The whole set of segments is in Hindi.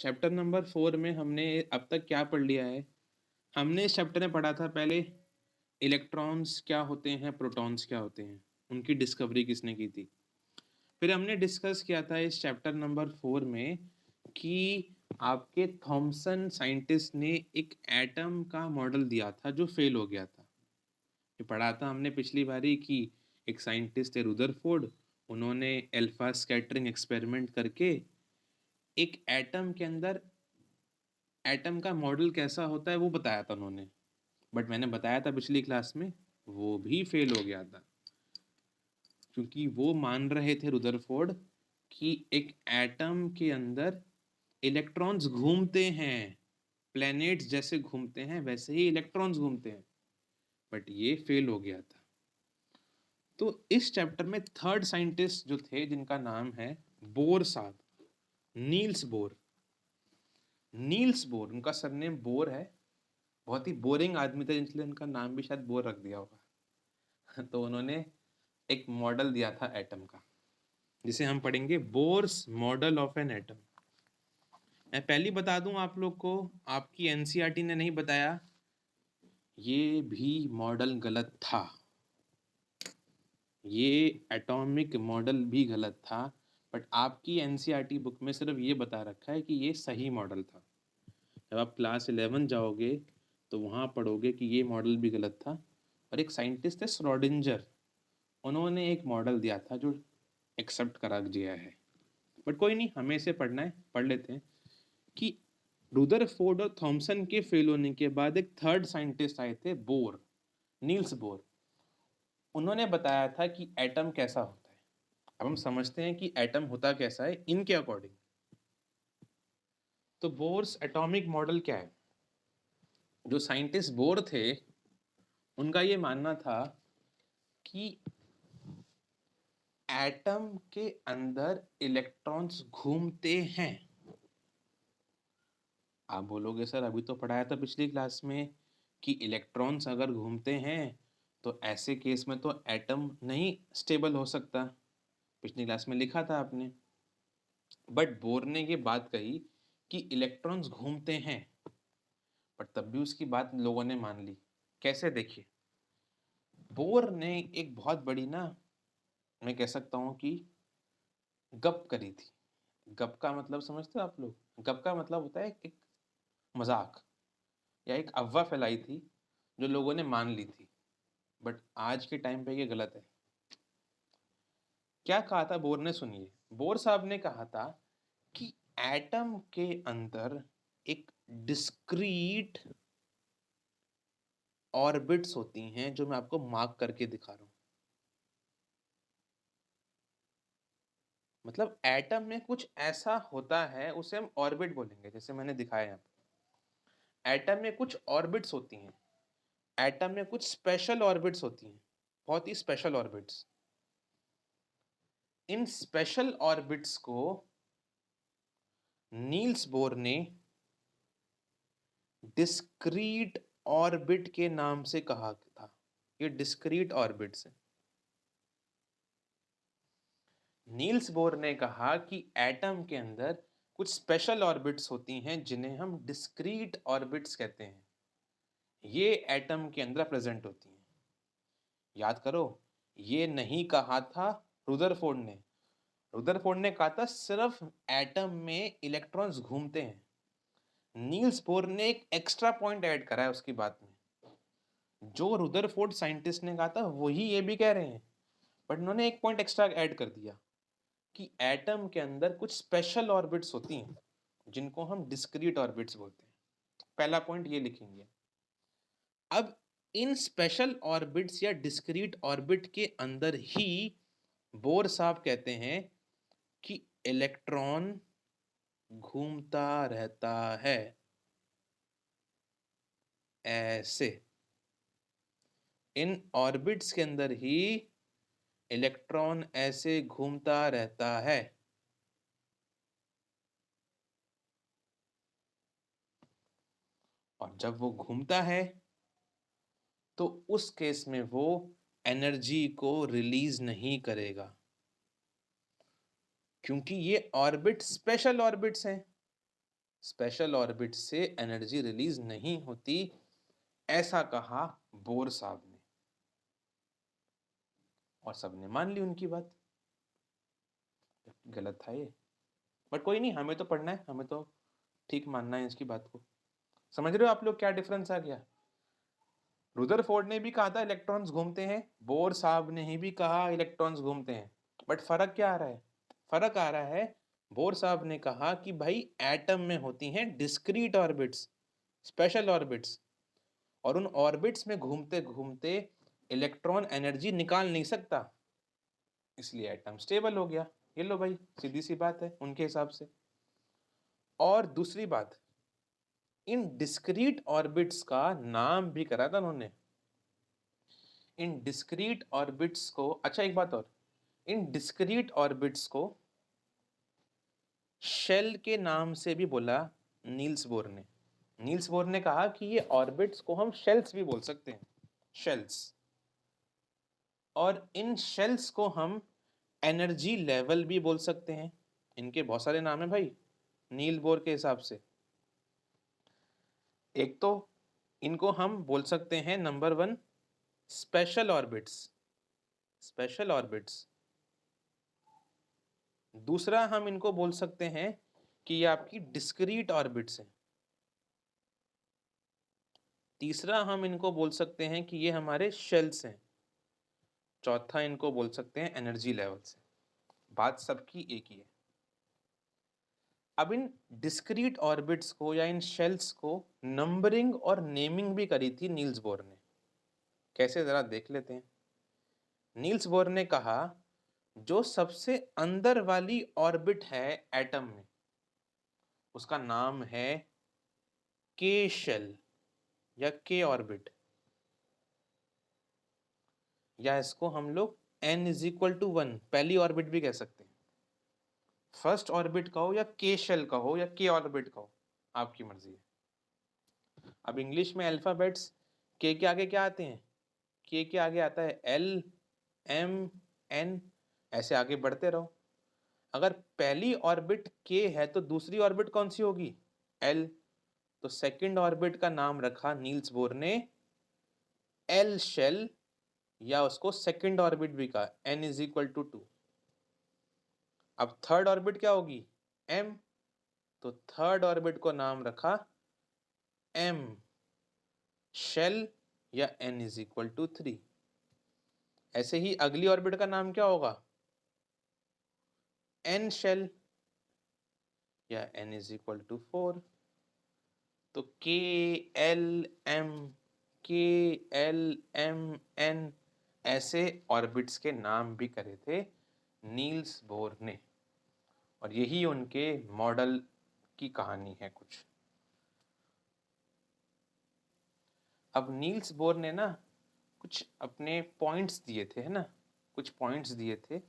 चैप्टर नंबर 4 में हमने अब तक क्या पढ़ लिया है? हमने इस चैप्टर में पढ़ा था पहले इलेक्ट्रॉन्स क्या होते हैं, प्रोटॉन्स क्या होते हैं, उनकी डिस्कवरी किसने की थी। फिर हमने डिस्कस किया था इस चैप्टर नंबर 4 में कि आपके थॉमसन साइंटिस्ट ने एक एटम का मॉडल दिया था जो फेल हो गया था। ये पढ़ा था हमने पिछली बारी कि एक साइंटिस्ट थे रुदरफोर्ड, उन्होंने अल्फा स्कैटरिंग एक्सपेरिमेंट करके एक एटम के अंदर एटम का मॉडल कैसा होता है वो बताया था उन्होंने। बट मैंने बताया था पिछली क्लास में वो भी फेल हो गया था, क्योंकि वो मान रहे थे रुदरफोर्ड कि एक एटम के अंदर इलेक्ट्रॉन्स घूमते हैं, प्लैनेट्स जैसे घूमते हैं वैसे ही इलेक्ट्रॉन्स घूमते हैं। बट ये फेल हो गया था। तो इस चैप्टर में थर्ड साइंटिस्ट जो थे जिनका नाम है बोर साहब, नील्स बोर। नील्स बोर, उनका सरनेम बोर है। बहुत ही बोरिंग आदमी थे, इसलिए उनका नाम भी शायद बोर रख दिया होगा। तो उन्होंने एक मॉडल दिया था एटम का, जिसे हम पढ़ेंगे Bohr's model of an atom. मैं पहले बता दूं आप लोग को, आपकी एनसीईआरटी ने नहीं बताया, ये भी मॉडल गलत था। ये एटॉमिक मॉडल भी गलत था, बट आपकी एनसीईआरटी बुक में सिर्फ ये बता रखा है कि ये सही मॉडल था। जब आप क्लास 11 जाओगे तो वहाँ पढ़ोगे कि ये मॉडल भी गलत था। और एक साइंटिस्ट है श्रोडिंजर, उन्होंने एक मॉडल दिया था जो एक्सेप्ट करा दिया है। बट कोई नहीं, हमें इसे पढ़ना है, पढ़ लेते हैं कि रुदरफोर्ड और थॉमसन के फेल होने के बाद एक थर्ड साइंटिस्ट आए थे, बोर, नील्स बोर। उन्होंने बताया था कि एटम कैसा होता है। अब हम समझते हैं कि एटम होता कैसा है इनके अकॉर्डिंग। तो बोर्स एटॉमिक मॉडल क्या है? जो साइंटिस्ट बोर थे उनका ये मानना था कि एटम के अंदर इलेक्ट्रॉन्स घूमते हैं। आप बोलोगे सर अभी तो पढ़ाया था पिछली क्लास में कि इलेक्ट्रॉन्स अगर घूमते हैं तो ऐसे केस में तो एटम नहीं स्टेबल हो सकता। पिछली क्लास में लिखा था आपने। बट बोर ने ये बात कही कि इलेक्ट्रॉन्स घूमते हैं, पर तब भी उसकी बात लोगों ने मान ली। कैसे? देखिए, बोर ने एक बहुत बड़ी ना, मैं कह सकता हूँ कि गप करी थी। गप का मतलब समझते हो आप लोग? गप का मतलब होता है एक मजाक या एक अफवाह फैलाई थी जो लोगों ने मान ली थी। बट आज के टाइम पे ये गलत है। क्या कहा था बोर ने? सुनिए, बोर साहब ने कहा था कि एटम के अंदर एक डिस्क्रीट ऑर्बिट्स होती हैं, जो मैं आपको मार्क करके दिखा रहा हूं। मतलब एटम में कुछ ऐसा होता है, उसे हम ऑर्बिट बोलेंगे, जैसे मैंने दिखाया यहाँ पे। एटम में कुछ ऑर्बिट्स होती हैं, एटम में कुछ स्पेशल ऑर्बिट्स होती हैं, बहुत ही स्पेशल ऑर्बिट्स। इन स्पेशल ऑर्बिट्स को नील्स बोर ने डिस्क्रीट ऑर्बिट के नाम से कहा था। ये डिस्क्रीट ऑर्बिट्स है। नील्स बोर ने कहा कि एटम के अंदर कुछ स्पेशल ऑर्बिट्स होती हैं जिन्हें हम डिस्क्रीट ऑर्बिट्स कहते हैं। ये एटम के अंदर प्रेजेंट होती हैं। याद करो, ये नहीं कहा था रुदरफोर्ड ने। रुदरफोर्ड ने कहा था सिर्फ एटम में इलेक्ट्रॉन्स घूमते हैं। नील्स बोर ने एक एक्स्ट्रा पॉइंट ऐड करा है उसकी बात में। जो रुदरफोर्ड साइंटिस्ट ने कहा था वही ये भी कह रहे हैं, बट उन्होंने एक पॉइंट एक्स्ट्रा ऐड कर दिया कि एटम के अंदर कुछ स्पेशल ऑर्बिट्स होती हैं जिनको हम डिस्क्रीट ऑर्बिट्स बोलते हैं। पहला पॉइंट ये लिखेंगे। अब इन स्पेशल ऑर्बिट्स या डिस्क्रीट ऑर्बिट के अंदर ही बोर साहब कहते हैं कि इलेक्ट्रॉन घूमता रहता है, ऐसे। इन ऑर्बिट्स के अंदर ही इलेक्ट्रॉन ऐसे घूमता रहता है। और जब वो घूमता है तो उस केस में वो एनर्जी को रिलीज नहीं करेगा, क्योंकि ये ऑर्बिट स्पेशल ऑर्बिट्स हैं। स्पेशल ऑर्बिट से एनर्जी रिलीज नहीं होती, ऐसा कहा बोर साहब ने, और सबने मान ली उनकी बात। गलत था ये, बट कोई नहीं, हमें तो पढ़ना है, हमें तो ठीक मानना है इसकी बात को। समझ रहे हो आप लोग क्या डिफरेंस आ गया? रुदरफोर्ड ने भी कहा था इलेक्ट्रॉन्स घूमते हैं, बोर साहब ने ही भी कहा इलेक्ट्रॉन्स घूमते हैं, बट फर्क क्या आ रहा है? फर्क आ रहा है, बोर साहब ने कहा कि भाई एटम में होती हैं डिस्क्रीट ऑर्बिट्स, स्पेशल ऑर्बिट्स, और उन ऑर्बिट्स में घूमते घूमते इलेक्ट्रॉन एनर्जी निकाल नहीं सकता, इसलिए एटम स्टेबल हो गया। ये लो भाई, सीधी सी बात है उनके हिसाब से। और दूसरी बात, इन डिस्क्रीट ऑर्बिट्स का नाम भी करा था उन्होंने। इन डिस्क्रीट ऑर्बिट्स को, अच्छा एक बात और, इन डिस्क्रीट ऑर्बिट्स को शेल के नाम से भी बोला नील्स बोर ने। नील्स बोर ने कहा कि ये ऑर्बिट्स को हम शेल्स भी बोल सकते हैं, शेल्स, और इन शेल्स को हम एनर्जी लेवल भी बोल सकते हैं। इनके बहुत सारे नाम है भाई नील बोर के हिसाब से। एक तो इनको हम बोल सकते हैं number 1 special orbits, special orbits. दूसरा हम इनको बोल सकते हैं कि ये आपकी डिस्क्रीट ऑर्बिट्स हैं। तीसरा हम इनको बोल सकते हैं कि ये हमारे शेल्स हैं। चौथा इनको बोल सकते हैं एनर्जी लेवल्स। बात सबकी एक ही है। अब इन डिस्क्रीट ऑर्बिट्स को या इन शेल्स को नंबरिंग और नेमिंग भी करी थी नील्स बोर ने। कैसे, जरा देख लेते हैं। नील्स बोर ने कहा जो सबसे अंदर वाली ऑर्बिट है एटम में, उसका नाम है के शेल या के ऑर्बिट, या इसको हम लोग n=1 पहली ऑर्बिट भी कह सकते हैं। फर्स्ट ऑर्बिट कहो या के शेल कहो या के ऑर्बिट कहो, आपकी मर्जी है। अब इंग्लिश में अल्फाबेट्स के आगे क्या आते हैं? के आगे आता है L, M, N, ऐसे आगे बढ़ते रहो। अगर पहली ऑर्बिट के है तो दूसरी ऑर्बिट कौन सी होगी? L। तो सेकंड ऑर्बिट का नाम रखा नील्स बोर ने एल शेल, या उसको सेकंड ऑर्बिट भी कहा, n=2। अब थर्ड ऑर्बिट क्या होगी? M। तो थर्ड ऑर्बिट को नाम रखा M शेल, या n=3। ऐसे ही अगली ऑर्बिट का नाम क्या होगा? n शेल, या n=4। तो KLM ऐसे ऑर्बिट्स के नाम भी करे थे नील्स बोर ने, और यही उनके मॉडल की कहानी है कुछ। अब नील्स बोर ने ना कुछ अपने पॉइंट्स दिए थे, है ना, कुछ पॉइंट्स दिए थे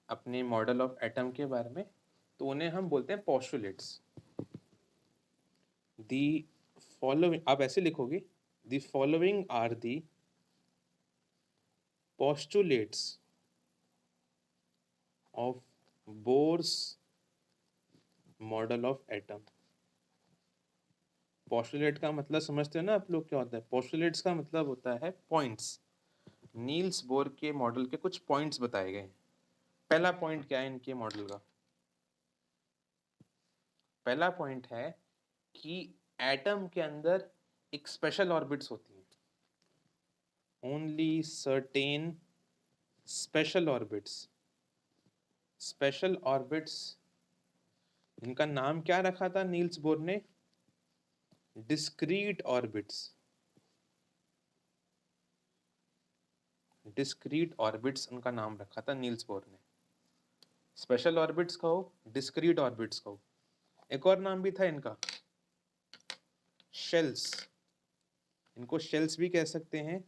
अपने मॉडल ऑफ एटम के बारे में, तो उन्हें हम बोलते हैं पोस्टुलेट्स। दी फॉलोइंग, आप ऐसे लिखोगे, the following are the postulates of Bohr's model of atom। Postulate का मतलब समझते हो ना आप लोग क्या होता है? पोस्टुलेट्स का मतलब होता है पॉइंट्स। नील्स बोर के मॉडल के कुछ पॉइंट्स बताए गए हैं। पहला पॉइंट क्या है इनके मॉडल का? पहला पॉइंट है कि एटम के अंदर एक स्पेशल ऑर्बिट्स होती हैं, only certain special orbits. Special orbits, इनका नाम क्या रखा था नील्स बोर ने? Discrete orbits. डिस्क्रीट ऑर्बिट्स उनका नाम रखा था नील्स बोर ने। स्पेशल ऑर्बिट्स कहो, डिस्क्रीट ऑर्बिट्स कहो। एक और नाम भी था इनका, शेल्स। इनको शेल्स भी कह सकते हैं,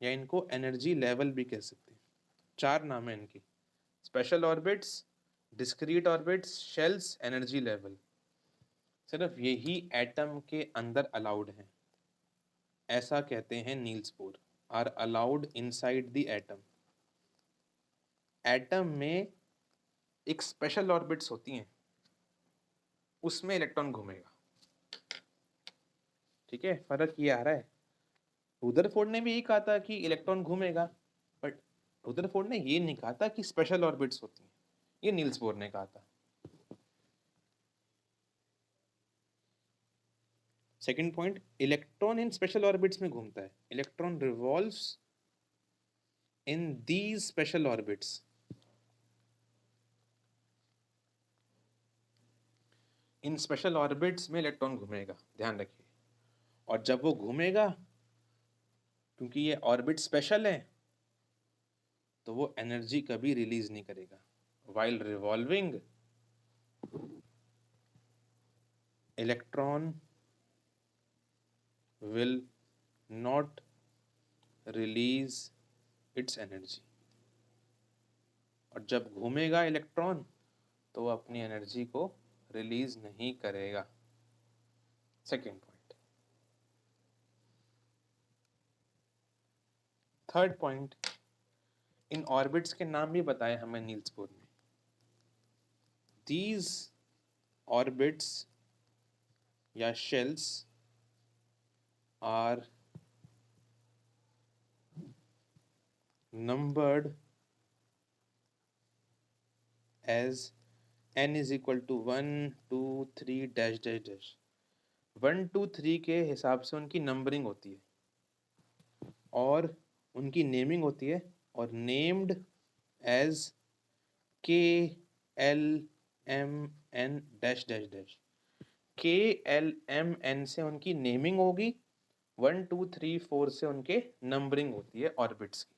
या इनको एनर्जी लेवल भी कह सकते हैं। 4 नाम है इनकी, special orbits, discrete orbits, shells, energy level. सिर्फ यही एटम के अंदर अलाउड है, ऐसा कहते हैं Niels Bohr, are allowed inside the atom. Atom में एक स्पेशल ऑर्बिट्स होती हैं, उसमें इलेक्ट्रॉन घूमेगा। ठीक है, फर्क ये आ रहा है। रुदरफोर्ड ने भी यही कहा था कि इलेक्ट्रॉन घूमेगा, बट रुदरफोर्ड ने ये नहीं कहा था कि स्पेशल ऑर्बिट्स होती हैं, ये नील्स बोर ने कहा था। Second point, electron in special orbits में घूमता है। Electron revolves in these special orbits. In special orbits में इलेक्ट्रॉन घूमेगा, ध्यान रखिए। और जब वो घूमेगा, क्योंकि ये ऑर्बिट स्पेशल है, तो वो एनर्जी कभी रिलीज नहीं करेगा। While revolving, electron will not release it's energy. और जब घूमेगा इलेक्ट्रॉन, तो वो अपनी एनर्जी को रिलीज नहीं करेगा। Second point. थर्ड पॉइंट, इन ऑर्बिट्स के नाम भी बताए हमें नील्स बोर ने। दीज ऑर्बिट्स या shells are numbered as n is equal to 1 2 3 dash dash dash. 1 2 3 के हिसाब से उनकी नंबरिंग होती है और उनकी नेमिंग होती है, और named as K L M N dash dash dash. K L M N से उनकी नेमिंग होगी, 1 2 3 4 से उनके नंबरिंग होती है ऑर्बिट्स की।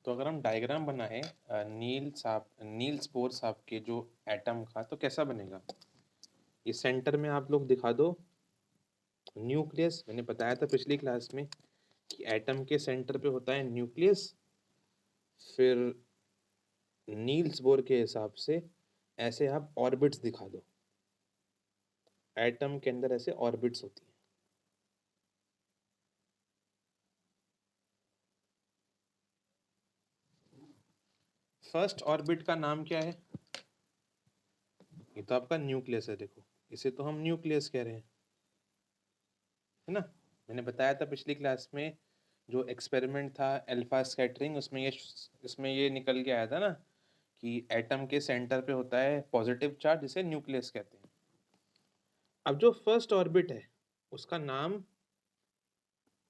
तो अगर हम डायग्राम बनाए नील्स बोर साहब के जो एटम का, तो कैसा बनेगा? ये सेंटर में आप लोग दिखा दो न्यूक्लियस। मैंने बताया था पिछली क्लास में कि एटम के सेंटर पे होता है न्यूक्लियस। फिर नील्स बोर के हिसाब से ऐसे आप ऑर्बिट्स दिखा दो, एटम के अंदर ऐसे ऑर्बिट्स होती हैं। फर्स्ट ऑर्बिट का नाम क्या है? ये तो आपका न्यूक्लियस है, देखो इसे तो हम न्यूक्लियस कह रहे हैं, है ना। मैंने बताया था पिछली क्लास में जो एक्सपेरिमेंट था अल्फा स्कैटरिंग, उसमें ये निकल के आया था ना कि एटम के सेंटर पे होता है पॉजिटिव चार्ज, जिसे न्यूक्लियस कहते हैं। अब जो फर्स्ट ऑर्बिट है उसका नाम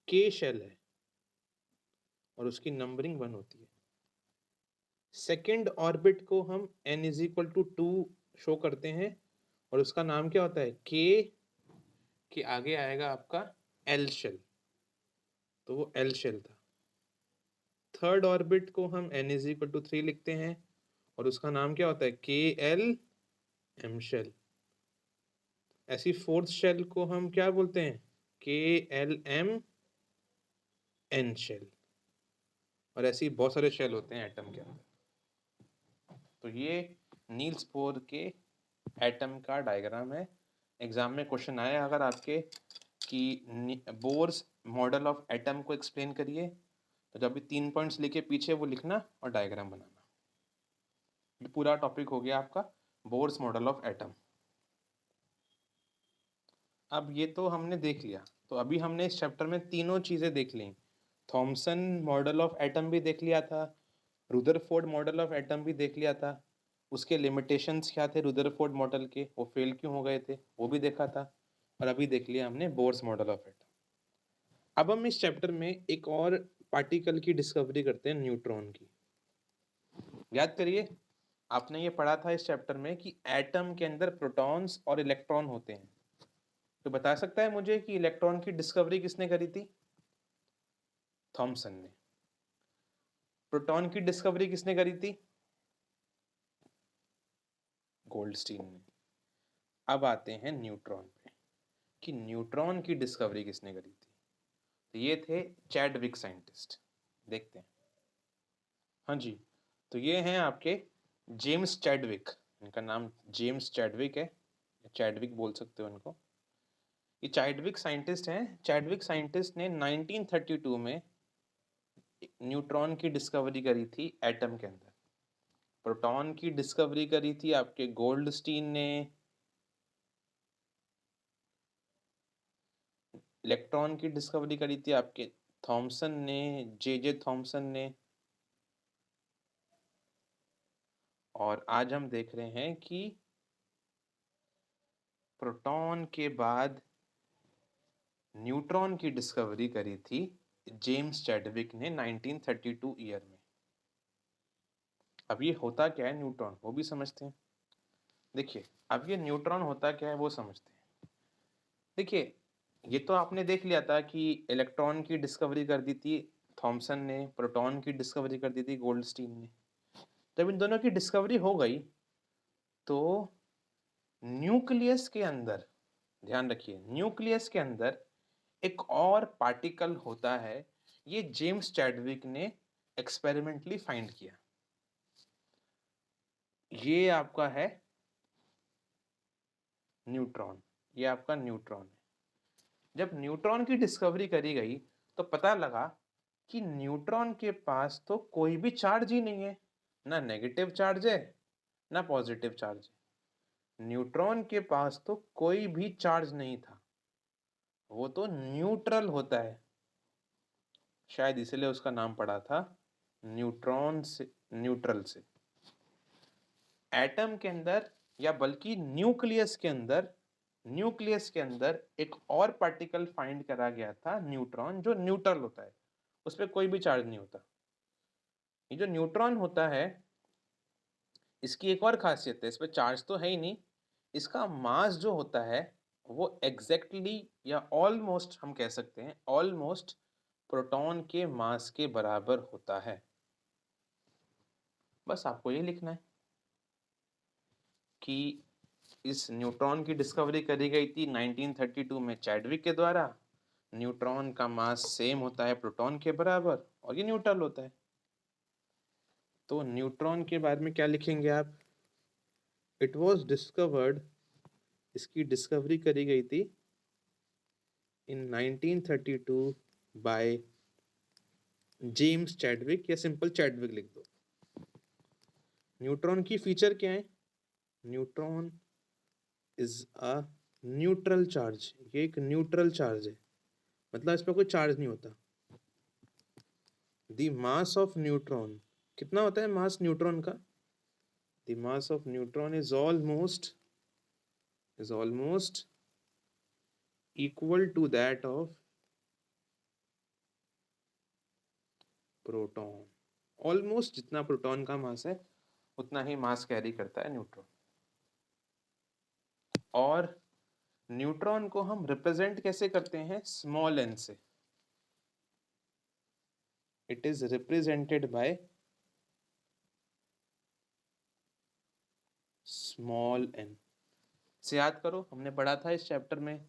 के शेल है और उसकी नंबरिंग 1 होती है। सेकेंड ऑर्बिट को हम n is equal to 2 show करते हैं और उसका नाम क्या होता है? के आगे आएगा आपका एल शेल, तो वो एल शेल था। थर्ड ऑर्बिट को हम n इज इक्वल टू 3 लिखते हैं और उसका नाम क्या होता है? के एल एम शेल। ऐसी फोर्थ शेल को हम क्या बोलते हैं? के एल एम एन शेल। और ऐसी बहुत सारे शेल होते हैं एटम के अंदर। तो ये नील्स बोर के एटम का डायग्राम है। एग्जाम में क्वेश्चन आया अगर आपके कि बोर्स मॉडल ऑफ एटम को एक्सप्लेन करिए, तो जब भी 3 पॉइंट्स लिखे पीछे वो लिखना और डायग्राम बनाना। ये पूरा टॉपिक हो गया आपका बोर्स मॉडल ऑफ एटम। अब ये तो हमने देख लिया, तो अभी हमने इस चैप्टर में तीनों चीज़ें देख ली। थॉमसन मॉडल ऑफ एटम भी देख लिया था, रुदरफोर्ड मॉडल ऑफ एटम भी देख लिया था, उसके लिमिटेशंस क्या थे रुदरफोर्ड मॉडल के, वो फेल क्यों हो गए थे वो भी देखा था, और अभी देख लिया हमने बोर्स मॉडल ऑफ एटम। अब हम इस चैप्टर में एक और पार्टिकल की डिस्कवरी करते हैं, न्यूट्रॉन की। याद करिए, आपने ये पढ़ा था इस चैप्टर में कि एटम के अंदर प्रोटॉन्स और इलेक्ट्रॉन होते हैं। तो बता सकता है मुझे कि इलेक्ट्रॉन की डिस्कवरी किसने करी थी? थॉमसन ने। प्रोटॉन की डिस्कवरी किसने करी थी? गोल्डस्टीन ने। अब आते हैं न्यूट्रॉन पे कि न्यूट्रॉन की डिस्कवरी किसने करी थी। तो ये थे चैडविक साइंटिस्ट। देखते हैं। हाँ जी, तो ये हैं आपके जेम्स चैडविक। इनका नाम जेम्स चैडविक है, चैडविक बोल सकते हो इनको। ये चैडविक साइंटिस्ट हैं। चैडविक साइंटिस्ट ने 1932 में न्यूट्रॉन की डिस्कवरी करी थी एटम के अंदर। प्रोटॉन की डिस्कवरी करी थी आपके गोल्डस्टीन ने, इलेक्ट्रॉन की डिस्कवरी करी थी आपके थॉमसन ने, जे थॉमसन ने। और आज हम देख रहे हैं कि प्रोटॉन के बाद न्यूट्रॉन की डिस्कवरी करी थी जेम्स चैडविक ने 1932 ईयर में। अब ये होता क्या है न्यूट्रॉन, वो भी समझते हैं। देखिए, अब ये न्यूट्रॉन होता क्या है वो समझते हैं। देखिए, ये तो आपने देख लिया था कि इलेक्ट्रॉन की डिस्कवरी कर दी थी थॉमसन ने, प्रोटॉन की डिस्कवरी कर दी थी गोल्डस्टीन ने। जब इन दोनों की डिस्कवरी हो गई तो न्यूक्लियस के अंदर, ध्यान रखिए, न्यूक्लियस के अंदर एक और पार्टिकल होता है, ये जेम्स चैडविक ने एक्सपेरिमेंटली फाइंड किया। ये आपका है न्यूट्रॉन, ये आपका न्यूट्रॉन है। जब न्यूट्रॉन की डिस्कवरी करी गई तो पता लगा कि न्यूट्रॉन के पास तो कोई भी चार्ज ही नहीं है, ना नेगेटिव चार्ज है ना पॉजिटिव चार्ज है। न्यूट्रॉन के पास तो कोई भी चार्ज नहीं था, वो तो न्यूट्रल होता है, शायद इसलिए उसका नाम पड़ा था न्यूट्रॉन से, न्यूट्रल से। एटम के अंदर या बल्कि न्यूक्लियस के अंदर, न्यूक्लियस के अंदर एक और पार्टिकल फाइंड करा गया था न्यूट्रॉन, जो न्यूट्रल होता है, उस पर कोई भी चार्ज नहीं होता। ये जो न्यूट्रॉन होता है इसकी एक और खासियत है, इस पर चार्ज तो है ही नहीं, इसका मास जो होता है वो एग्जैक्टली या ऑलमोस्ट, हम कह सकते हैं ऑलमोस्ट प्रोटॉन के मास के बराबर होता है। बस आपको ये लिखना है कि इस न्यूट्रॉन की डिस्कवरी करी गई थी 1932 में चैडविक के द्वारा। न्यूट्रॉन का मास सेम होता है प्रोटॉन के बराबर और ये न्यूट्रल होता है। तो न्यूट्रॉन के बारे में क्या लिखेंगे आप? इट वॉज डिस्कवर्ड, इसकी डिस्कवरी करी गई थी इन 1932 बाय जेम्स चैडविक, या सिंपल चैडविक लिख दो। न्यूट्रॉन की फीचर क्या है? Neutron is a neutral charge, ये एक न्यूट्रल चार्ज है, मतलब इस पर कोई चार्ज नहीं होता। द मास ऑफ न्यूट्रॉन, कितना होता है मास न्यूट्रॉन का? The mass of neutron is almost equal to that of proton. Almost जितना प्रोटॉन का मास है उतना ही मास कैरी करता है न्यूट्रॉन। और न्यूट्रॉन को हम रिप्रेजेंट कैसे करते हैं? स्मॉल एन से। It is represented by small N से। याद करो, हमने पढ़ा था इस चैप्टर में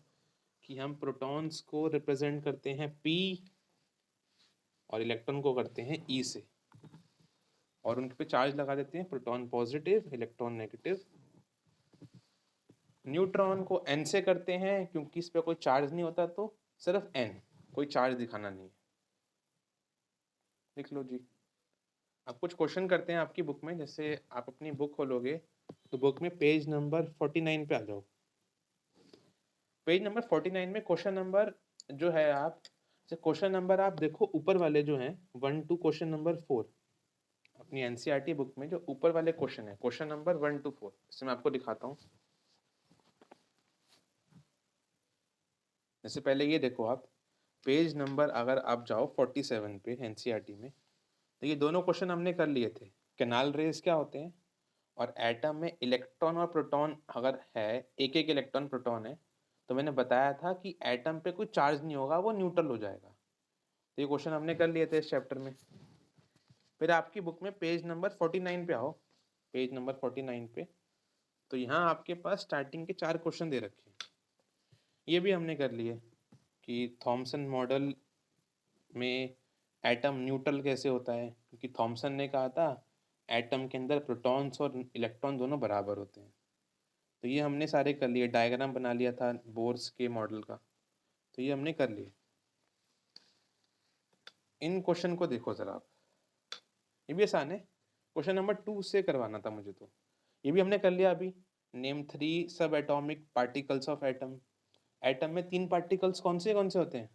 कि हम प्रोटॉन्स को रिप्रेजेंट करते हैं P और इलेक्ट्रॉन को करते हैं E से, और उनके पे चार्ज लगा देते हैं, proton positive electron negative. Neutron को N से करते हैं क्योंकि इस पे कोई चार्ज नहीं होता, तो सिर्फ N, कोई चार्ज दिखाना नहीं है। लिख लो जी। अब कुछ क्वेश्चन करते हैं आपकी बुक में, जैसे आप अपनी बुक खोलोगे तो बुक में पेज नंबर 49 पे आ जाओ। पेज नंबर 49 में क्वेश्चन नंबर जो है, आप क्वेश्चन नंबर आप देखो ऊपर वाले जो हैं 1 to क्वेश्चन नंबर 4, अपनी एनसीईआरटी बुक में जो ऊपर वाले क्वेश्चन है, क्वेश्चन नंबर 1 to 4, इसमें आपको दिखाता हूँ। जैसे पहले ये देखो, आप पेज नंबर अगर आप जाओ 47 पे एनसीईआरटी में, तो ये दोनों क्वेश्चन हमने कर लिए थे। कैनाल रेज क्या होते हैं, और एटम में इलेक्ट्रॉन और प्रोटॉन अगर है, एक एक इलेक्ट्रॉन प्रोटॉन है, तो मैंने बताया था कि एटम पे कोई चार्ज नहीं होगा, वो न्यूट्रल हो जाएगा। तो ये क्वेश्चन हमने कर लिए थे इस चैप्टर में। फिर आपकी बुक में पेज नंबर 49 पे आओ, पेज नंबर 49 पे, तो यहाँ आपके पास स्टार्टिंग के 4 क्वेश्चन दे रखे हैं। ये भी हमने कर लिए कि थॉमसन मॉडल में एटम न्यूट्रल कैसे होता है, क्योंकि थॉमसन ने कहा था एटम के अंदर प्रोटॉन्स और इलेक्ट्रॉन दोनों बराबर होते हैं। तो ये हमने सारे कर लिए, डायग्राम बना लिया था बोर्स के मॉडल का, तो ये हमने कर लिए। इन क्वेश्चन को देखो जरा आप, ये भी आसान है। क्वेश्चन नंबर 2 से करवाना था मुझे, तो ये भी हमने कर लिया अभी। नेम 3 सब atomic particles of atom. Atom में 3 पार्टिकल्स कौन से होते हैं?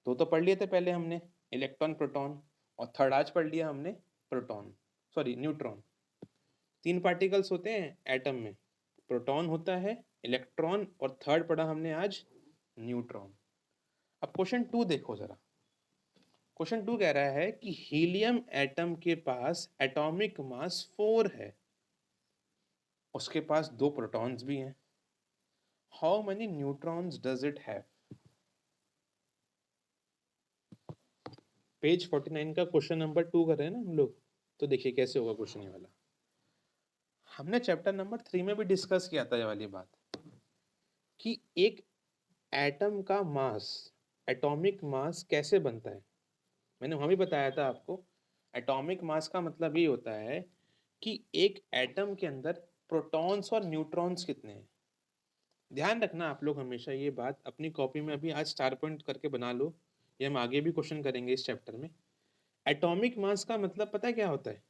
दो तो पढ़ लिए थे पहले हमने, इलेक्ट्रॉन प्रोटॉन, और थर्ड आज पढ़ लिया हमने, प्रोटॉन, सॉरी न्यूट्रॉन। 3 पार्टिकल्स होते हैं एटम में, प्रोटॉन होता है, इलेक्ट्रॉन, और थर्ड पढ़ा हमने आज न्यूट्रॉन। अब क्वेश्चन 2 देखो जरा। क्वेश्चन 2 कह रहा है कि हीलियम एटम के पास एटॉमिक मास 4 है, उसके पास 2 प्रोटॉन्स भी हैं। How many neutrons does it have? Page 49 का क्वेश्चन नंबर 2 कर रहे हैं ना हम लोग, तो देखिए कैसे होगा क्वेश्चन ये वाला। हमने चैप्टर नंबर 3 में भी डिस्कस किया था ये वाली बात, कि एक एटम का मास, एटॉमिक मास कैसे बनता है। मैंने वहाँ भी बताया था आपको, एटॉमिक मास का मतलब ये होता है कि एक एटम के अंदर प्रोटॉन्स और न्यूट्रॉन्स कितने हैं। ध्यान रखना आप लोग हमेशा ये बात, अपनी कॉपी में अभी आज स्टार पॉइंट करके बना लो, ये हम आगे भी क्वेश्चन करेंगे इस चैप्टर में। एटॉमिक मास का मतलब पता है क्या होता है?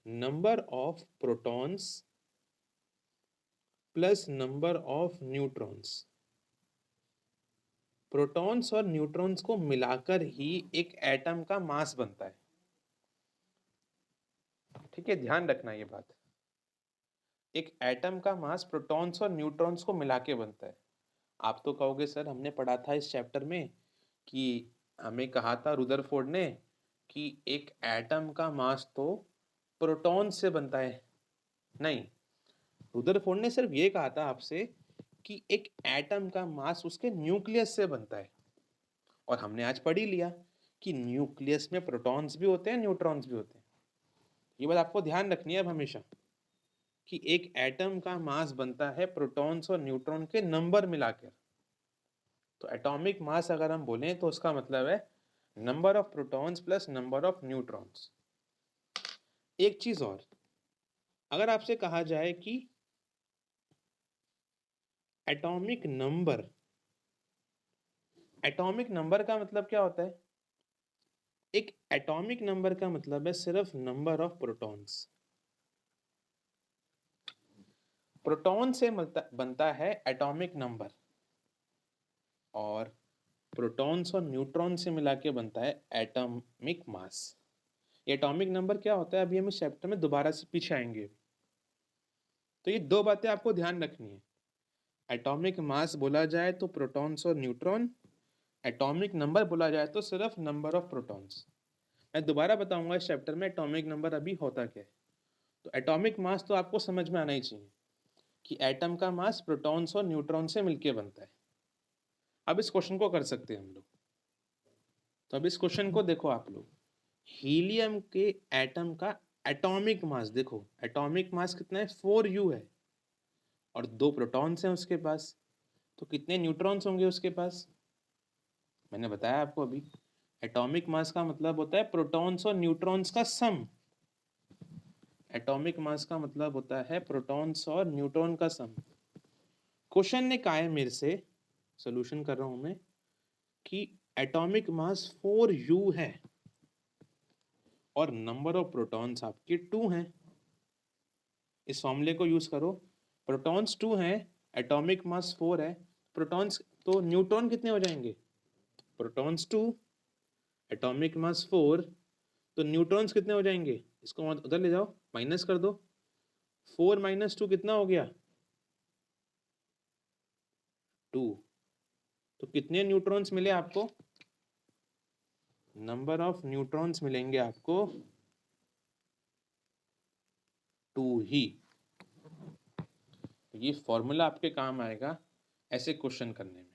Number of protons plus number of neutrons. Protons और न्यूट्रॉन्स को मिलाकर ही एक एटम का मास बनता है। ठीक है, ध्यान रखना ये बात। एक एटम का मास प्रोटॉन्स और न्यूट्रॉन्स को मिला के बनता है। आप तो कहोगे सर हमने पढ़ा था इस चैप्टर में कि हमें कहा था रुदरफोर्ड ने कि एक एटम का मास तो प्रोटॉन से बनता है। नहीं, रुदरफोर्ड ने सिर्फ ये कहा था आपसे कि एक एटम का मास उसके न्यूक्लियस से बनता है। और हमने आज पढ़ ही लिया कि न्यूक्लियस में प्रोटॉन्स भी होते हैं, न्यूट्रॉन्स भी होते हैं। ये बात आपको ध्यान रखनी है अब हमेशा, कि एक एटम का मास बनता है प्रोटॉन्स और न्यूट्रॉन के नंबर मिलाकर। तो एटॉमिक मास अगर हम बोलें तो उसका मतलब है number of protons plus number of neutrons. एक चीज और, अगर आपसे कहा जाए कि एटॉमिक नंबर, एटॉमिक नंबर का मतलब क्या होता है? एक एटॉमिक नंबर का मतलब है सिर्फ नंबर ऑफ प्रोटॉन्स। प्रोटॉन से बनता है एटॉमिक नंबर, और प्रोटॉन्स और न्यूट्रॉन से मिला के बनता है एटॉमिक मास। ये एटॉमिक नंबर क्या होता है अभी हम इस चैप्टर में दोबारा से पीछे आएंगे। तो ये दो बातें आपको ध्यान रखनी है। एटॉमिक मास बोला जाए तो प्रोटॉन्स और न्यूट्रॉन, एटॉमिक नंबर बोला जाए तो सिर्फ नंबर ऑफ प्रोटॉन्स। मैं दोबारा बताऊंगा इस चैप्टर में एटॉमिक नंबर अभी होता क्या है। तो एटॉमिक मास तो आपको समझ में आना ही चाहिए कि एटम का मास प्रोटॉन्स और न्यूट्रॉन से मिलके बनता है। अब इस क्वेश्चन को कर सकते हैं हम लोग। तो अब इस क्वेश्चन को देखो आप लोग, हीलियम के एटम का एटॉमिक मास देखो, एटॉमिक मास कितना है? 4u है, और 2 प्रोटॉन्स हैं उसके पास, तो कितने न्यूट्रॉन्स होंगे उसके पास? मैंने बताया आपको अभी, एटॉमिक मास का मतलब होता है प्रोटॉन्स और न्यूट्रॉन्स का सम। एटॉमिक मास का मतलब होता है प्रोटॉन्स और न्यूट्रॉन का सम। क्वेश्चन ने कहा है मेरे से, सोल्यूशन कर रहा हूं मैं, कि एटॉमिक मास 4u है और नंबर ऑफ प्रोटॉन्स आपके 2 हैं। इस फॉर्मूले को यूज करो, प्रोटॉन्स 2 हैं, एटॉमिक मास 4 है, प्रोटॉन्स तो न्यूट्रॉन कितने हो जाएंगे? प्रोटॉन्स 2, एटॉमिक मास 4, तो न्यूट्रॉन्स कितने हो जाएंगे? इसको उधर ले जाओ, माइनस कर दो, 4 माइनस 2 कितना हो गया? 2। तो कितने न्यूट्रॉन्स मिले आपको? नंबर ऑफ न्यूट्रॉन्स मिलेंगे आपको 2 ही। तो ये फॉर्मूला आपके काम आएगा ऐसे क्वेश्चन करने में।